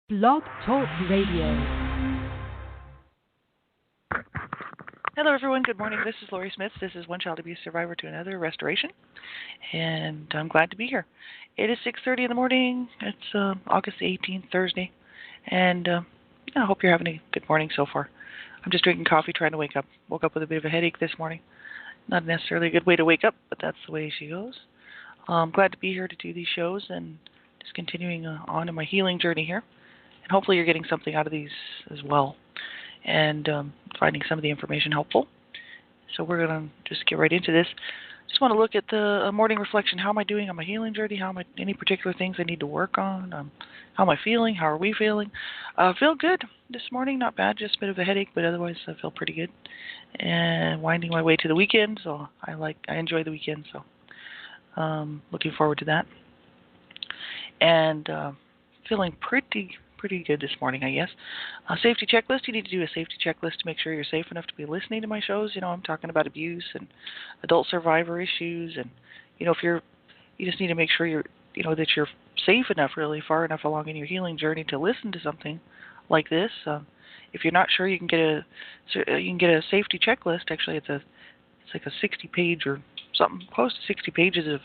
Blog Talk Radio. Hello, everyone. Good morning. This is Lori Smith. This is One Child Abuse Survivor to Another Restoration, and I'm glad to be here. It is 6:30 in the morning. It's August 18th, Thursday, and I hope you're having a good morning so far. I'm just drinking coffee, trying to wake up. Woke up with a bit of a headache this morning. Not necessarily a good way to wake up, but that's the way she goes. I'm glad to be here to do these shows and just continuing on in my healing journey here. And hopefully you're getting something out of these as well and finding some of the information helpful. So we're going to just get right into this. Just want to look at the morning reflection. How am I doing on my healing journey? How am I, any particular things I need to work on? How am I feeling? How are we feeling? Feel good this morning. Not bad. Just a bit of a headache, but otherwise I feel pretty good. And winding my way to the weekend. So I enjoy the weekend. So looking forward to that. And feeling pretty good this morning, I guess. A safety checklist. You need to do a safety checklist to make sure you're safe enough to be listening to my shows. You know, I'm talking about abuse and adult survivor issues, and if you just need to make sure that you're safe enough, really far enough along in your healing journey to listen to something like this. If you're not sure, you can get a safety checklist. Actually, it's like a 60-page or something, close to 60 pages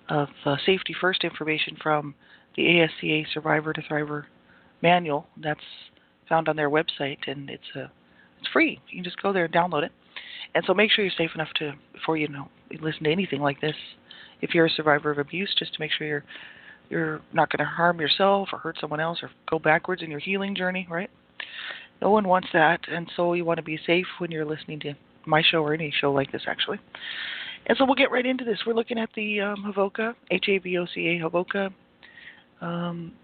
of safety first information from the ASCA Survivor to Thriver manual. That's found on their website, and it's free. You can just go there and download it. And so make sure you're safe enough before you listen to anything like this. If you're a survivor of abuse, just to make sure you're not going to harm yourself or hurt someone else or go backwards in your healing journey, right? No one wants that, and so you want to be safe when you're listening to my show or any show like this, actually. And so we'll get right into this. We're looking at the HAVOCA, HAVOCA, HAVOCA,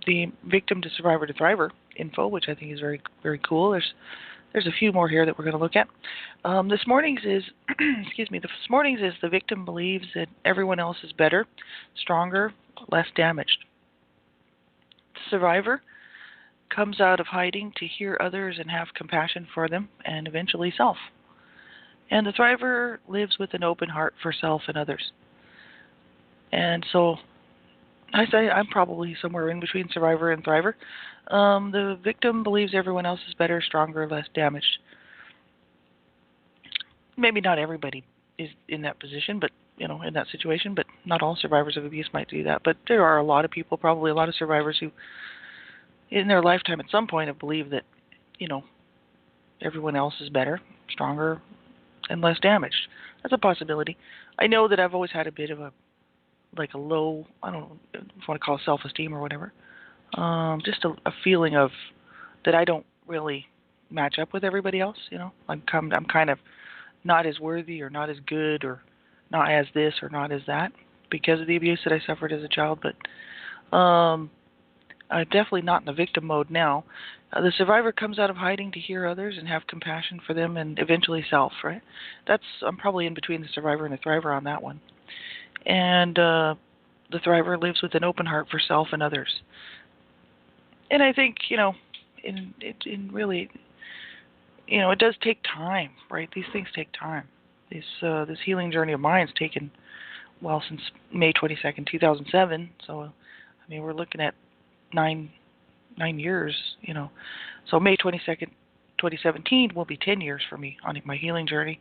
the victim to survivor to thriver info, which I think is very, very cool. There's a few more here that we're going to look at. This morning's is, this morning's is the victim believes that everyone else is better, stronger, less damaged. The survivor comes out of hiding to hear others and have compassion for them, and eventually self. And the thriver lives with an open heart for self and others. And so I say I'm probably somewhere in between survivor and thriver. The victim believes everyone else is better, stronger, less damaged. Maybe not everybody is in that position, but in that situation, but not all survivors of abuse might do that. But there are a lot of people, probably a lot of survivors who in their lifetime at some point have believed that, everyone else is better, stronger, and less damaged. That's a possibility. I know that I've always had a bit of a low, I don't know if you want to call it self-esteem or whatever, just a feeling of that I don't really match up with everybody else, I'm kind of not as worthy or not as good or not as this or not as that because of the abuse that I suffered as a child, but I'm definitely not in the victim mode now. The survivor comes out of hiding to hear others and have compassion for them and eventually self, right? I'm probably in between the survivor and the thriver on that one. And the thriver lives with an open heart for self and others. And I think, it does take time, right? These things take time. This healing journey of mine has taken, since May 22nd, 2007. So, we're looking at nine years, So May 22nd, 2017 will be 10 years for me on my healing journey.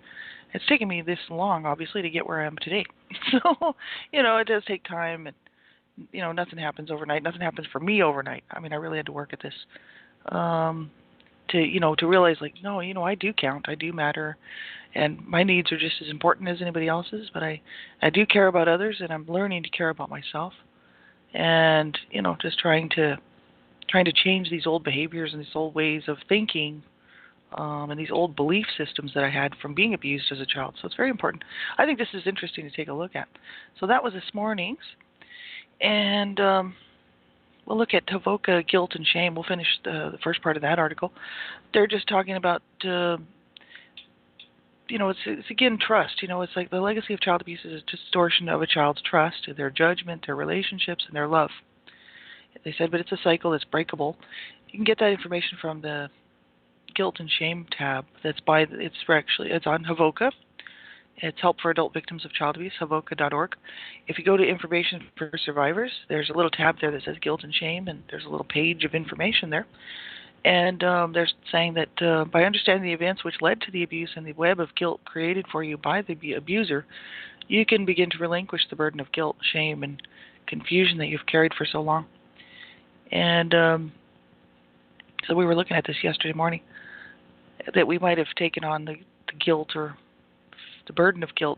It's taken me this long, obviously, to get where I am today. So, it does take time, and, nothing happens overnight. Nothing happens for me overnight. I really had to work at this to realize, no, I do count. I do matter, and my needs are just as important as anybody else's, but I do care about others, and I'm learning to care about myself, and, just trying to change these old behaviors and these old ways of thinking and these old belief systems that I had from being abused as a child. So it's very important. I think this is interesting to take a look at. So that was this morning's. And we'll look at HAVOCA, guilt and shame. We'll finish the first part of that article. They're just talking about, it's again trust. It's like the legacy of child abuse is a distortion of a child's trust, their judgment, their relationships, and their love. They said, but it's a cycle that's breakable. You can get that information from the guilt and shame tab. It's on HAVOCA, It's Help for Adult Victims of Child Abuse, havoca.org. If you go to Information for Survivors, there's a little tab there that says Guilt and Shame, and there's a little page of information there. And they're saying that by understanding the events which led to the abuse and the web of guilt created for you by the abuser, you can begin to relinquish the burden of guilt, shame, and confusion that you've carried for so long. And so we were looking at this yesterday morning, that we might have taken on the guilt or the burden of guilt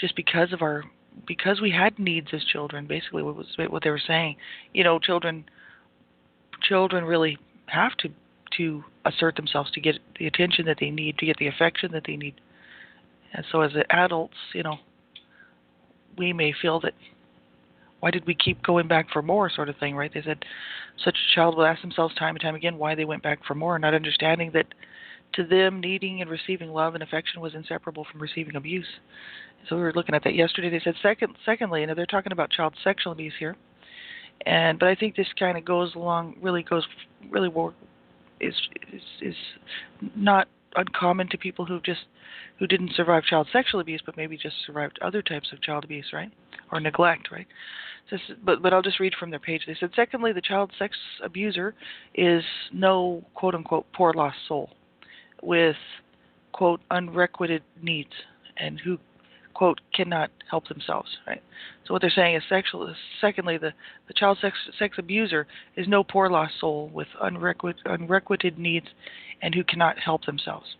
just because we had needs as children. Basically, what they were saying. Children really have to assert themselves to get the attention that they need, to get the affection that they need. And so as adults, we may feel that, why did we keep going back for more, sort of thing, right? They said such a child will ask themselves time and time again why they went back for more, not understanding that to them needing and receiving love and affection was inseparable from receiving abuse. So we were looking at that yesterday. They said secondly, they're talking about child sexual abuse here. But I think this kind of really more is not uncommon to people who didn't survive child sexual abuse, but maybe just survived other types of child abuse, right, or neglect, right? But I'll just read from their page. They said, secondly, the child sex abuser is no quote unquote poor lost soul with quote unrequited needs and who quote cannot help themselves, right? So what they're saying is secondly, the child sex abuser is no poor lost soul with unrequited needs and who cannot help themselves.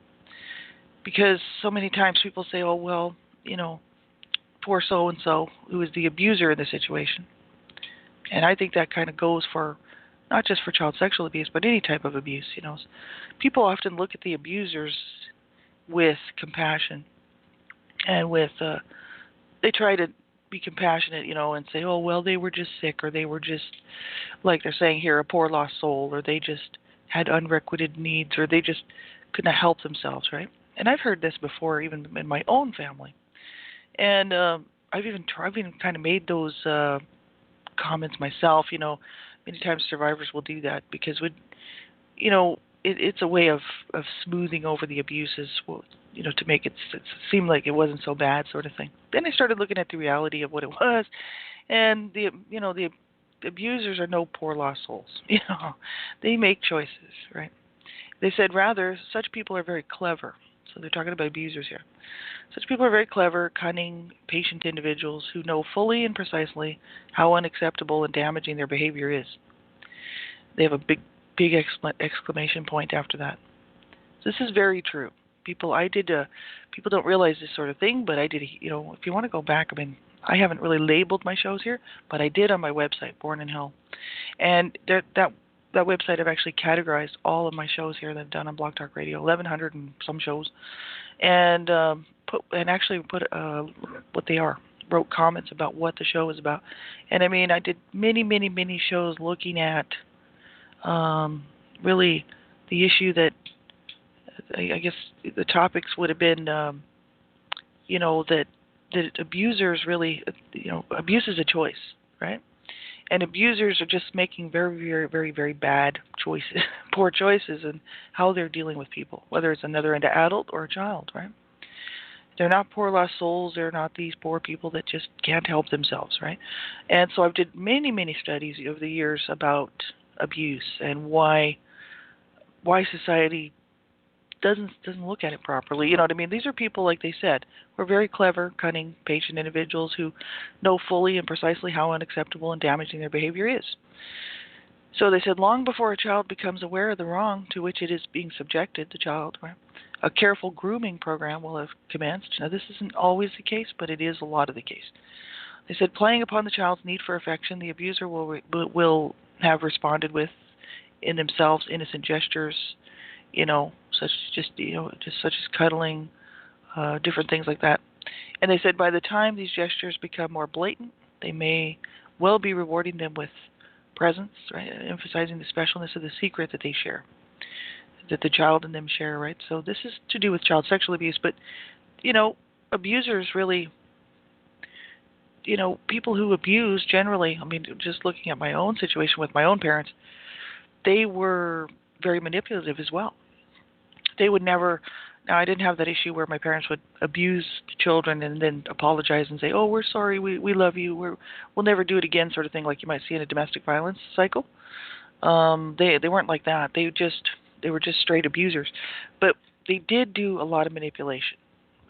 Because so many times people say, oh, well, poor so-and-so who is the abuser in the situation. And I think that kind of goes for not just for child sexual abuse, but any type of abuse. People often look at the abusers with compassion and with they try to be compassionate, and say, oh, well, they were just sick, or they were just, like they're saying here, a poor lost soul, or they just had unrequited needs, or they just couldn't help themselves, right? And I've heard this before, even in my own family. And I've even kind of made those comments myself. Many times survivors will do that because it's a way of smoothing over the abuses, to make it seem like it wasn't so bad, sort of thing. Then I started looking at the reality of what it was, and the abusers are no poor lost souls. They make choices, right? They said rather such people are very clever. So they're talking about abusers here. Such people are very clever, cunning, patient individuals who know fully and precisely how unacceptable and damaging their behavior is. They have a big exclamation point after that. So this is very true. People don't realize this sort of thing, but I did. If you want to go back, I haven't really labeled my shows here, but I did on my website, Born in Hell, and that website I've actually categorized all of my shows here that I've done on Blog Talk Radio, 1,100 and some shows, and put what they are. Wrote comments about what the show is about, and I did many shows looking at really the issue that I guess the topics would have been, that abusers really, abuse is a choice, right? And abusers are just making very, very, very, very bad choices, poor choices in how they're dealing with people, whether it's another adult or a child, right? They're not poor lost souls. They're not these poor people that just can't help themselves, right? And so I've did many studies over the years about abuse and why society doesn't look at it properly. You know what I mean? These are people, like they said, who are very clever, cunning, patient individuals who know fully and precisely how unacceptable and damaging their behavior is. So they said, long before a child becomes aware of the wrong to which it is being subjected, the child, right, a careful grooming program will have commenced. Now, this isn't always the case, but it is a lot of the case. They said, playing upon the child's need for affection, the abuser will have responded with, in themselves, innocent gestures, such as cuddling, different things like that. And they said by the time these gestures become more blatant, they may well be rewarding them with presents, right, emphasizing the specialness of the secret that they share, that the child and them share, right? So this is to do with child sexual abuse, but, abusers really, people who abuse generally, just looking at my own situation with my own parents, they were very manipulative as well. They would never Now, I didn't have that issue where my parents would abuse children and then apologize and say, "Oh, we're sorry, we love you, we'll never do it again," sort of thing, like you might see in a domestic violence cycle. They weren't like that. They were just straight abusers, but they did do a lot of manipulation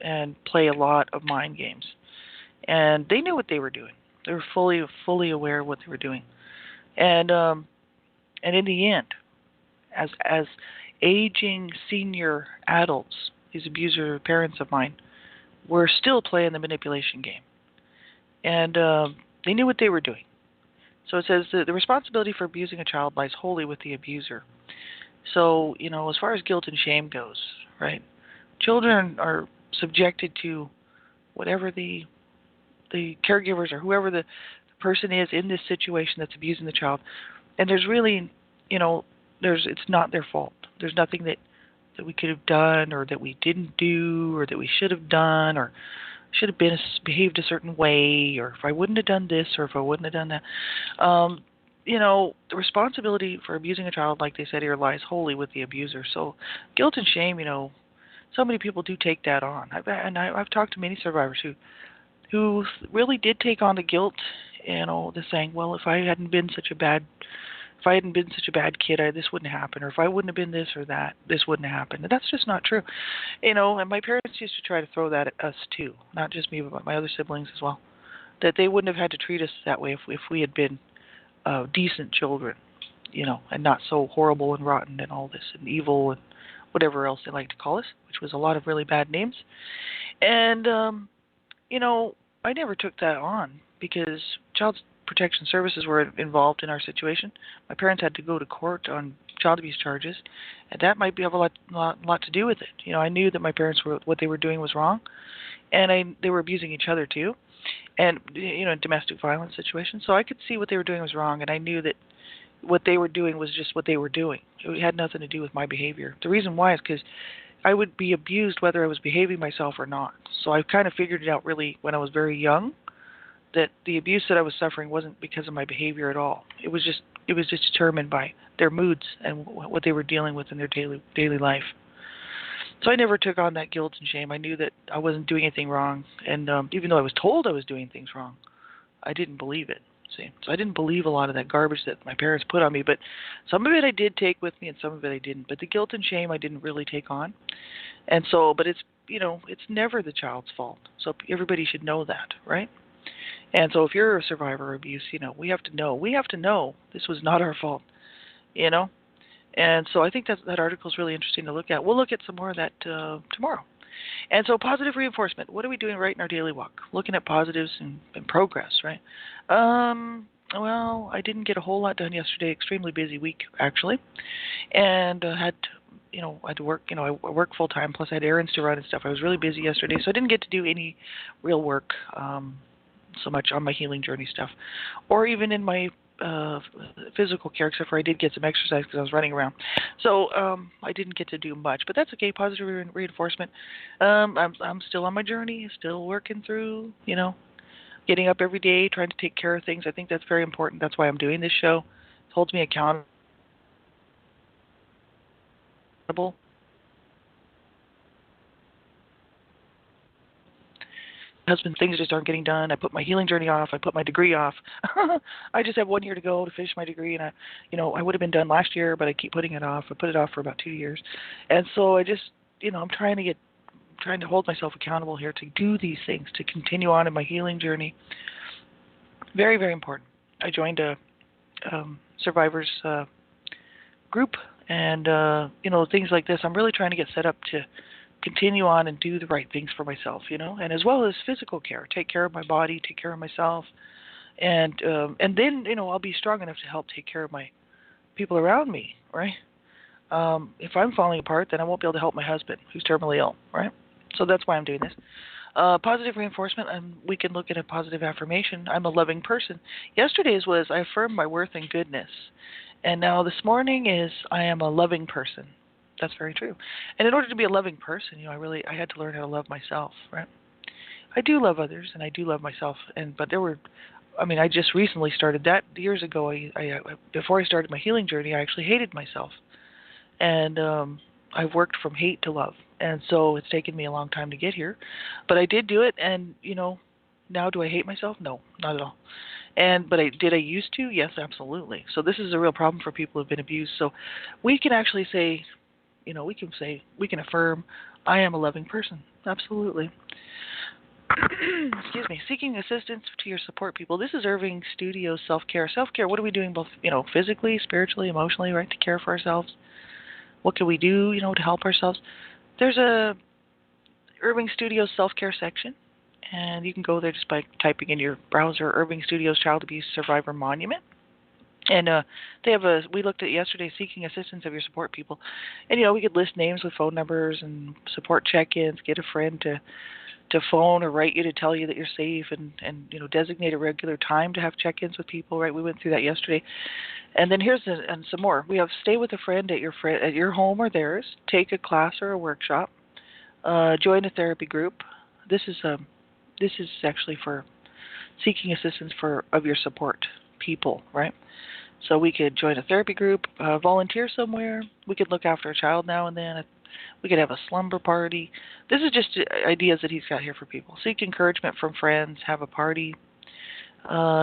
and play a lot of mind games, and they knew what they were doing. They were fully aware of what they were doing, and in the end, as aging senior adults, these abuser parents of mine were still playing the manipulation game, and they knew what they were doing. So it says that the responsibility for abusing a child lies wholly with the abuser. So, as far as guilt and shame goes, right? Children are subjected to whatever the caregivers or whoever the person is in this situation that's abusing the child. And there's really, it's not their fault. There's nothing that we could have done or that we didn't do or that we should have done or should have behaved a certain way, or if I wouldn't have done this or if I wouldn't have done that. The responsibility for abusing a child, like they said here, lies wholly with the abuser. So guilt and shame, so many people do take that on. I've talked to many survivors who really did take on the guilt, the saying, well, if I hadn't been such a bad kid, this wouldn't happen, or if I wouldn't have been this or that, this wouldn't have happened. And that's just not true. And my parents used to try to throw that at us too, not just me, but my other siblings as well, that they wouldn't have had to treat us that way if we had been decent children, and not so horrible and rotten and all this and evil and whatever else they like to call us, which was a lot of really bad names. And, I never took that on because child protection services were involved in our situation. My parents had to go to court on child abuse charges, and that might have a lot to do with it. I knew that my parents what they were doing was wrong, and they were abusing each other too, and in domestic violence situations. So I could see what they were doing was wrong, and I knew that what they were doing was just what they were doing. It had nothing to do with my behavior. The reason why is because I would be abused whether I was behaving myself or not. So I kind of figured it out really when I was very young, that the abuse that I was suffering wasn't because of my behavior at all. It was just determined by their moods and what they were dealing with in their daily life. So I never took on that guilt and shame. I knew that I wasn't doing anything wrong, and even though I was told I was doing things wrong, I didn't believe it. See, so I didn't believe a lot of that garbage that my parents put on me, but some of it I did take with me, and some of it I didn't. But the guilt and shame I didn't really take on, and so, but it's it's never the child's fault. So everybody should know that, right? And so if you're a survivor of abuse, we have to know this was not our fault, And so I think that article is really interesting to look at. We'll look at some more of that tomorrow. And so positive reinforcement. What are we doing right in our daily walk? Looking at positives and progress, right? Well, I didn't get a whole lot done yesterday. Extremely busy week, actually. And I had to work, I work full time, plus I had errands to run and stuff. I was really busy yesterday, so I didn't get to do any real work so much on my healing journey stuff, or even in my physical care, except for I did get some exercise because I was running around. So I didn't get to do much, but that's okay. Positive reinforcement. I'm still on my journey, still working through, getting up every day, trying to take care of things. I think that's very important. That's why I'm doing this show. It holds me accountable. Husband, things just aren't getting done. I put my healing journey off. I put my degree off. I just have 1 year to go to finish my degree, and I would have been done last year, but I keep putting it off. I put it off for about 2 years, and so I just, I'm trying to hold myself accountable here to do these things, to continue on in my healing journey. Very, very important. I joined a survivors group, and things like this. I'm really trying to get set up to continue on and do the right things for myself, and as well as physical care, take care of my body, take care of myself, and then I'll be strong enough to help take care of my people around me, right? If I'm falling apart, then I won't be able to help my husband who's terminally ill, right? So that's why I'm doing this. Positive reinforcement, and we can look at a positive affirmation. I'm a loving person. Yesterday's was I affirm my worth and goodness, and now this morning is I am a loving person. That's very true. And in order to be a loving person, I had to learn how to love myself, right? I do love others, and I do love myself. But I just recently started that years ago. Before I started my healing journey, I actually hated myself. And I've worked from hate to love. And so it's taken me a long time to get here, but I did do it, and now do I hate myself? No, not at all. And but I used to? Yes, absolutely. So this is a real problem for people who've been abused. So we can actually say, we can affirm, I am a loving person. Absolutely. Excuse me. Seeking assistance to your support people. This is Irving Studio self-care. Self-care, what are we doing both, physically, spiritually, emotionally, right, to care for ourselves? What can we do, to help ourselves? There's a Irving Studios self-care section, and you can go there just by typing in your browser Irving Studios Child Abuse Survivor Monument. And they have we looked at yesterday, seeking assistance of your support people. And, we could list names with phone numbers and support check-ins, get a friend to phone or write you to tell you that you're safe, and designate a regular time to have check-ins with people, right? We went through that yesterday. And then here's and some more. We have stay with a friend at your home or theirs, take a class or a workshop, join a therapy group. This is actually for seeking assistance of your support people, right? So we could join a therapy group, volunteer somewhere. We could look after a child now and then. We could have a slumber party. This is just ideas that he's got here for people. Seek encouragement from friends, have a party,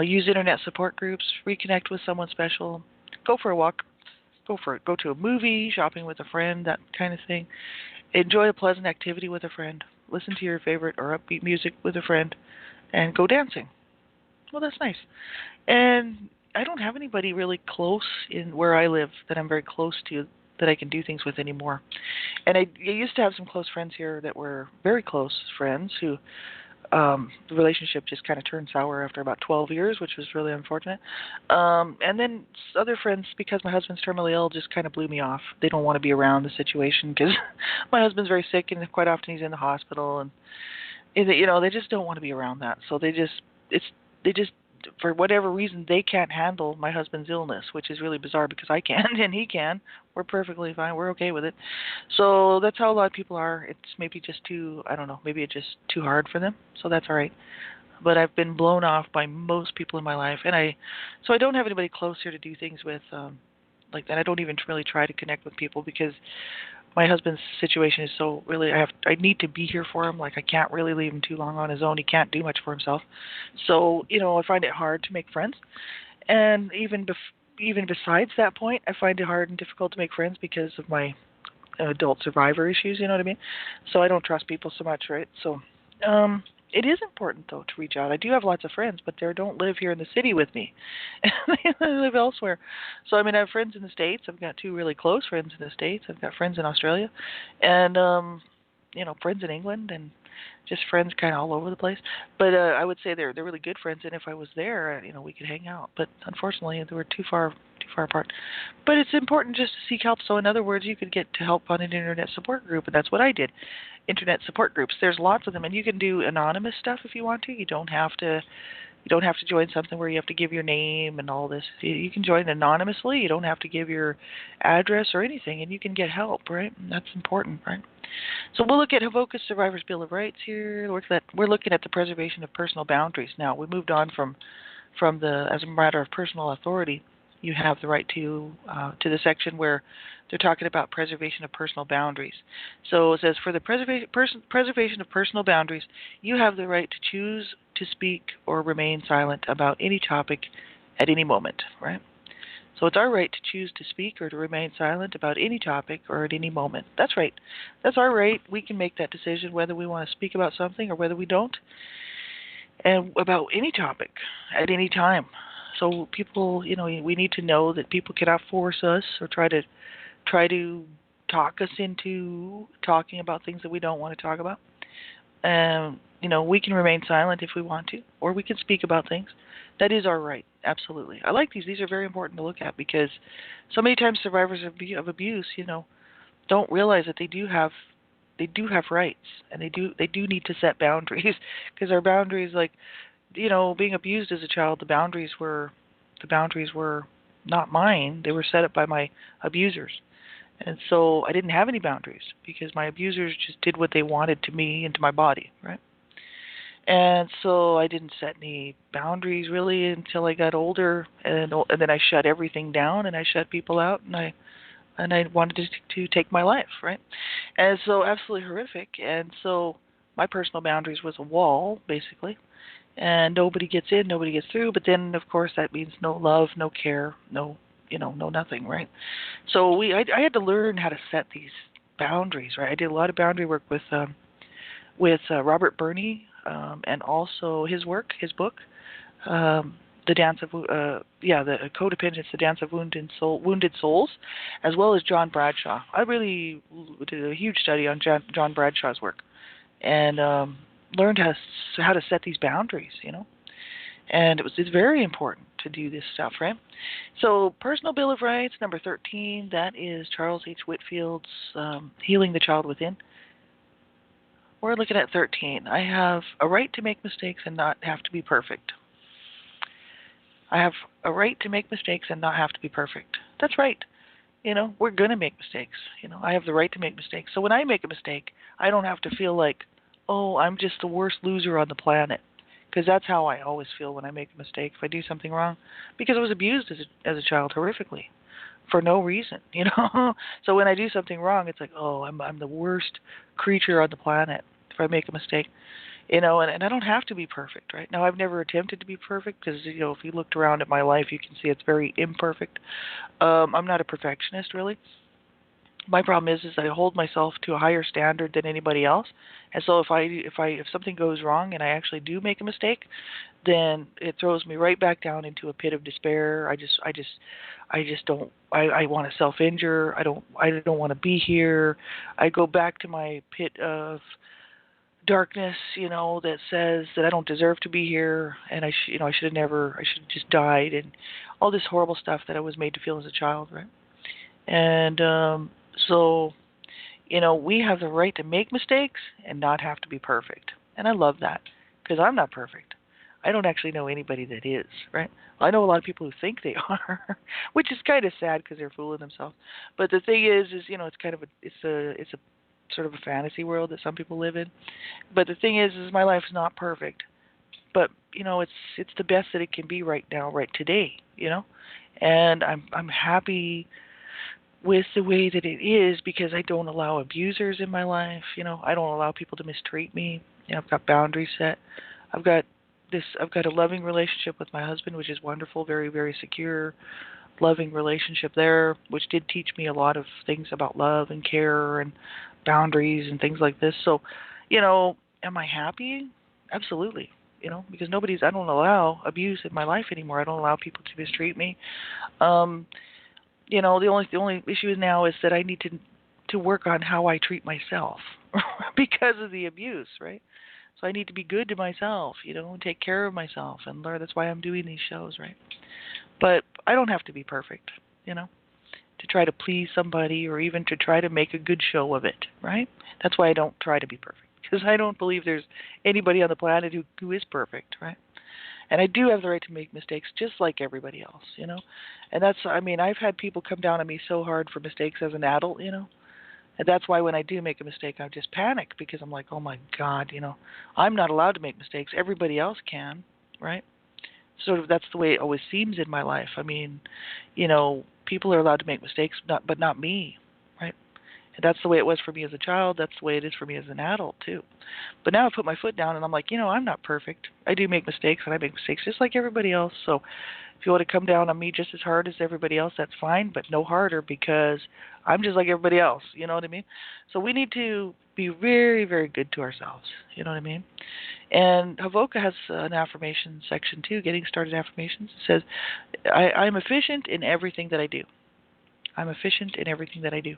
use internet support groups, reconnect with someone special, go for a walk, go to a movie, shopping with a friend, that kind of thing. Enjoy a pleasant activity with a friend. Listen to your favorite or upbeat music with a friend, and go dancing. Well, that's nice. And I don't have anybody really close in where I live that I'm very close to that I can do things with anymore. And I used to have some close friends here that were very close friends who the relationship just kind of turned sour after about 12 years, which was really unfortunate. And then other friends, because my husband's terminally ill, just kind of blew me off. They don't want to be around the situation because my husband's very sick and quite often he's in the hospital, and they just don't want to be around that. So they just for whatever reason, they can't handle my husband's illness, which is really bizarre because I can and he can. We're perfectly fine. We're okay with it. So that's how a lot of people are. It's maybe just too, I don't know, maybe it's just too hard for them. So that's all right. But I've been blown off by most people in my life, so I don't have anybody close here to do things with like that. I don't even really try to connect with people because my husband's situation is so really I need to be here for him. Like I can't really leave him too long on his own. He can't do much for himself. So, I find it hard to make friends. And even besides that point, I find it hard and difficult to make friends because of my adult survivor issues, you know what I mean? So I don't trust people so much, right? So it is important, though, to reach out. I do have lots of friends, but they don't live here in the city with me. They live elsewhere. So, I have friends in the States. I've got two really close friends in the States. I've got friends in Australia and, friends in England and just friends kind of all over the place. But I would say they're really good friends, and if I was there, we could hang out. But unfortunately, they were too far apart. But it's important just to seek help. So in other words, you could get to help on an internet support group, and that's what I did. Internet support groups. There's lots of them, and you can do anonymous stuff if you want to. You don't have to join something where you have to give your name and all this. You can join anonymously. You don't have to give your address or anything, and you can get help, right? And that's important, right? So we'll look at Hovoka's Survivor's Bill of Rights here. We're looking at the preservation of personal boundaries. Now, we moved on from the, as a matter of personal authority, you have the right to the section where they're talking about preservation of personal boundaries. So it says, for the preservation of personal boundaries, you have the right to choose to speak or remain silent about any topic at any moment, right? So it's our right to choose to speak or to remain silent about any topic or at any moment. That's right. That's our right. We can make that decision whether we want to speak about something or whether we don't, and about any topic at any time. So people, we need to know that people cannot force us or try to talk us into talking about things that we don't want to talk about. We can remain silent if we want to, or we can speak about things. That is our right, absolutely. I like these. These are very important to look at because so many times survivors of abuse, don't realize that they do have rights, and they do need to set boundaries because our boundaries, like, being abused as a child, the boundaries were not mine. They were set up by my abusers. And so I didn't have any boundaries because my abusers just did what they wanted to me and to my body, right? And so I didn't set any boundaries really until I got older, and then I shut everything down and I shut people out, and I and I wanted to take my life, right? And so absolutely horrific. And so my personal boundaries was a wall, basically, and nobody gets in, nobody gets through. But then, of course, that means no love, no care, no, no nothing, right? So I had to learn how to set these boundaries, right? I did a lot of boundary work with Robert Burney, and also his book, the Dance of the Codependence, the Dance of Wounded Souls, as well as John Bradshaw. I really did a huge study on John Bradshaw's work, and learned how to set these boundaries, And it's very important to do this stuff, right? So, Personal Bill of Rights, number 13, that is Charles H. Whitfield's Healing the Child Within. We're looking at 13. I have a right to make mistakes and not have to be perfect. I have a right to make mistakes and not have to be perfect. That's right. We're going to make mistakes. I have the right to make mistakes. So when I make a mistake, I don't have to feel like, oh, I'm just the worst loser on the planet. Because that's how I always feel when I make a mistake, if I do something wrong. Because I was abused as a child horrifically for no reason, So when I do something wrong, it's like, oh, I'm the worst creature on the planet if I make a mistake. And I don't have to be perfect, right? Now, I've never attempted to be perfect because, if you looked around at my life, you can see it's very imperfect. I'm not a perfectionist, really. My problem is I hold myself to a higher standard than anybody else, and so if something goes wrong and I actually do make a mistake, then it throws me right back down into a pit of despair. I just don't. I want to self-injure. I don't want to be here. I go back to my pit of darkness, that says that I don't deserve to be here, and I should have just died, and all this horrible stuff that I was made to feel as a child, right? And so, we have the right to make mistakes and not have to be perfect, and I love that because I'm not perfect. I don't actually know anybody that is, right? Well, I know a lot of people who think they are, which is kind of sad because they're fooling themselves. But the thing is, it's kind of it's a sort of a fantasy world that some people live in. But the thing is my life is not perfect. But it's the best that it can be right now, right today. And I'm happy with the way that it is because I don't allow abusers in my life. I don't allow people to mistreat me. I've got boundaries set. I've got a loving relationship with my husband, which is wonderful, very, very secure, loving relationship there, which did teach me a lot of things about love and care and boundaries and things like this. So, am I happy? Absolutely. Because I don't allow abuse in my life anymore. I don't allow people to mistreat me. The only issue now is that I need to work on how I treat myself because of the abuse, right? So I need to be good to myself, and take care of myself and learn. That's why I'm doing these shows, right? But I don't have to be perfect, to try to please somebody or even to try to make a good show of it, right? That's why I don't try to be perfect, because I don't believe there's anybody on the planet who is perfect, right? And I do have the right to make mistakes just like everybody else, And I've had people come down on me so hard for mistakes as an adult, And that's why when I do make a mistake, I just panic because I'm like, oh my God, I'm not allowed to make mistakes. Everybody else can, right? Sort of that's the way it always seems in my life. People are allowed to make mistakes, but not me, right? And that's the way it was for me as a child. That's the way it is for me as an adult too. But now I put my foot down and I'm like, I'm not perfect. I do make mistakes, and I make mistakes just like everybody else. So if you want to come down on me just as hard as everybody else, that's fine, but no harder because I'm just like everybody else. You know what I mean? So we need to be very, very good to ourselves. You know what I mean? And Havoka has an affirmation section too, getting started affirmations. It says, I'm efficient in everything that I do. I'm efficient in everything that I do.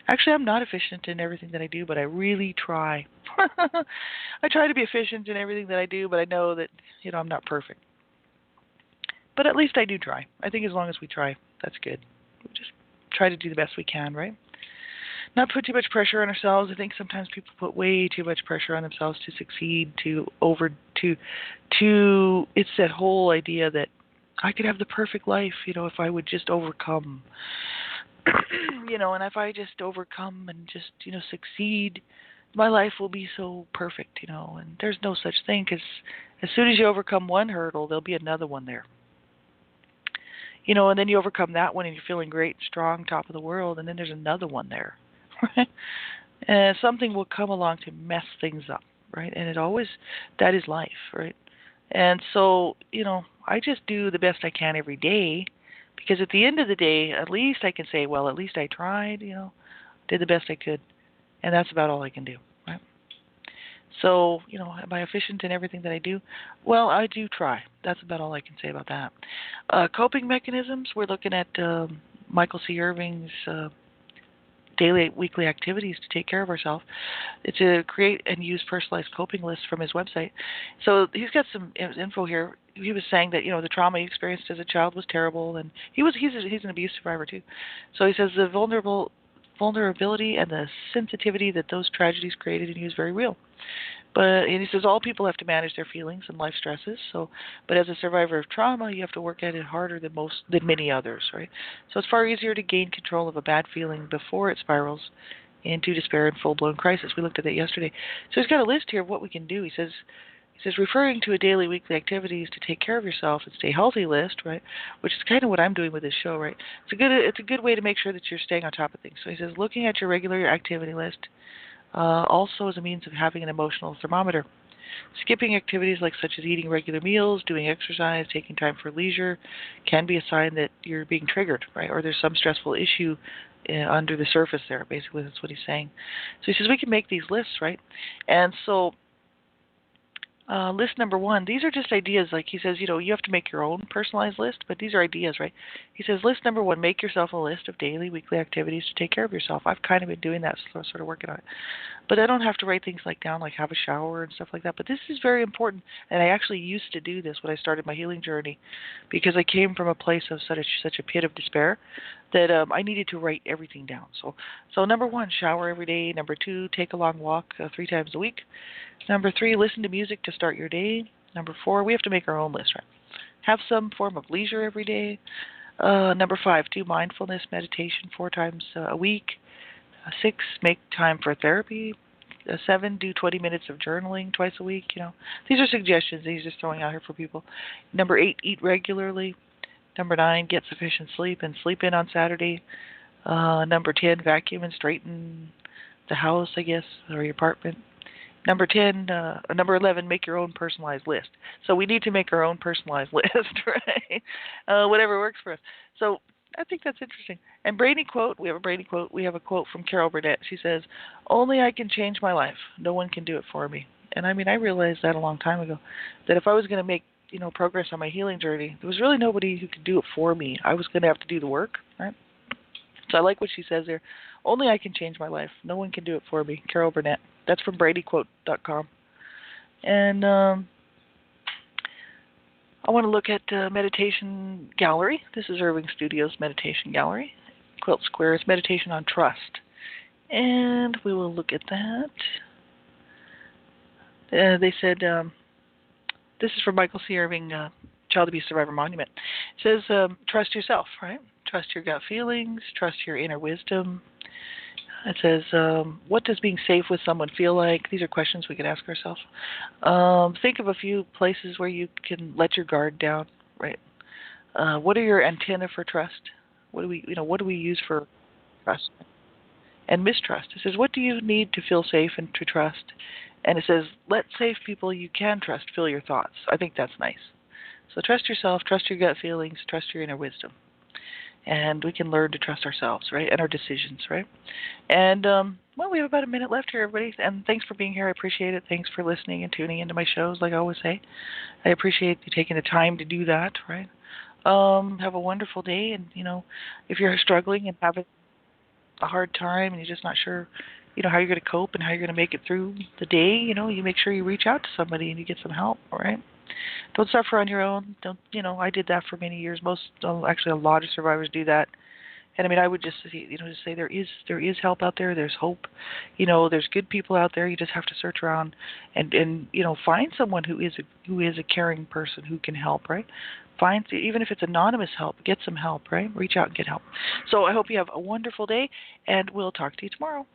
Actually, I'm not efficient in everything that I do, but I really try. I try to be efficient in everything that I do, but I know that, I'm not perfect. But at least I do try. I think as long as we try, that's good. We just try to do the best we can, right? Not put too much pressure on ourselves. I think sometimes people put way too much pressure on themselves to succeed, it's that whole idea that I could have the perfect life, if I would just overcome, and if I just overcome and just, succeed, my life will be so perfect, and there's no such thing because as soon as you overcome one hurdle, there'll be another one there. and then you overcome that one and you're feeling great, strong, top of the world, and then there's another one there, right? And something will come along to mess things up, right? And that is life, right? And so, I just do the best I can every day because at the end of the day, at least I can say, well, at least I tried, did the best I could. And that's about all I can do, right? So, am I efficient in everything that I do? Well, I do try. That's about all I can say about that. Coping mechanisms, we're looking at Michael C. Irving's daily, weekly activities to take care of ourselves. It's to create and use personalized coping lists from his website. So he's got some info here. He was saying that the trauma he experienced as a child was terrible, and he's an abuse survivor too. So he says the vulnerability and the sensitivity that those tragedies created in you is very real. And he says all people have to manage their feelings and life stresses. But as a survivor of trauma, you have to work at it harder than many others, right? So it's far easier to gain control of a bad feeling before it spirals into despair and full-blown crisis. We looked at that yesterday. So he's got a list here of what we can do. He says referring to a daily, weekly activities to take care of yourself and stay healthy list, right? Which is kind of what I'm doing with this show, right? It's a good way to make sure that you're staying on top of things. So he says looking at your regular activity list. Also as a means of having an emotional thermometer. Skipping activities such as eating regular meals, doing exercise, taking time for leisure can be a sign that you're being triggered, right? Or there's some stressful issue under the surface there. Basically, that's what he's saying. So he says we can make these lists, right? And so list number 1, these are just ideas. Like he says, you have to make your own personalized list, but these are ideas, right? He says list number 1, make yourself a list of daily, weekly activities to take care of yourself. I've kind of been doing that, sort of working on it. But I don't have to write things down, like have a shower and stuff like that. But this is very important, and I actually used to do this when I started my healing journey because I came from a place of such a pit of despair that I needed to write everything down. So number 1, shower every day. Number 2, take a long walk 3 times a week. Number 3, listen to music to start your day. Number 4, we have to make our own list, right? Have some form of leisure every day. Number 5, do mindfulness meditation 4 times a week. 6, make time for therapy. 7, do 20 minutes of journaling twice a week. These are suggestions. These are just throwing out here for people. Number 8, eat regularly. Number 9, get sufficient sleep and sleep in on Saturday. Number 10, vacuum and straighten the house, I guess, or your apartment. Number 11, make your own personalized list. So we need to make our own personalized list, right? Whatever works for us. So I think that's interesting. And Brainy quote, we have a Brainy quote. We have a quote from Carol Burnett. She says, "Only I can change my life. No one can do it for me." And I realized that a long time ago, that if I was going to make progress on my healing journey, there was really nobody who could do it for me. I was going to have to do the work, right? So I like what she says there. Only I can change my life. No one can do it for me. Carol Burnett. That's from BradyQuote.com. And I want to look at Meditation Gallery. This is Irving Studios Meditation Gallery. Quilt Squares, Meditation on Trust. And we will look at that. They said, this is from Michael C. Irving, Child Abuse Survivor Monument. It says, trust yourself, right? Trust your gut feelings. Trust your inner wisdom. It says, what does being safe with someone feel like? These are questions we can ask ourselves. Think of a few places where you can let your guard down, right? What are your antennae for trust? What do we use for trust? And mistrust. It says, what do you need to feel safe and to trust? And it says, let safe people you can trust fill your thoughts. I think that's nice. So trust yourself, trust your gut feelings, trust your inner wisdom. And we can learn to trust ourselves, right, and our decisions, right? And, we have about a minute left here, everybody. And thanks for being here. I appreciate it. Thanks for listening and tuning into my shows, like I always say. I appreciate you taking the time to do that, right? Have a wonderful day. And, if you're struggling and having a hard time and you're just not sure, how you're going to cope and how you're going to make it through the day, you make sure you reach out to somebody and you get some help, all right? Don't suffer on your own. Don't, I did that for many years. Actually, a lot of survivors do that. And I would just, just say there is help out there. There's hope. There's good people out there. You just have to search around and find someone who is a caring person who can help, right? Even if it's anonymous help, get some help, right? Reach out and get help. So I hope you have a wonderful day, and we'll talk to you tomorrow.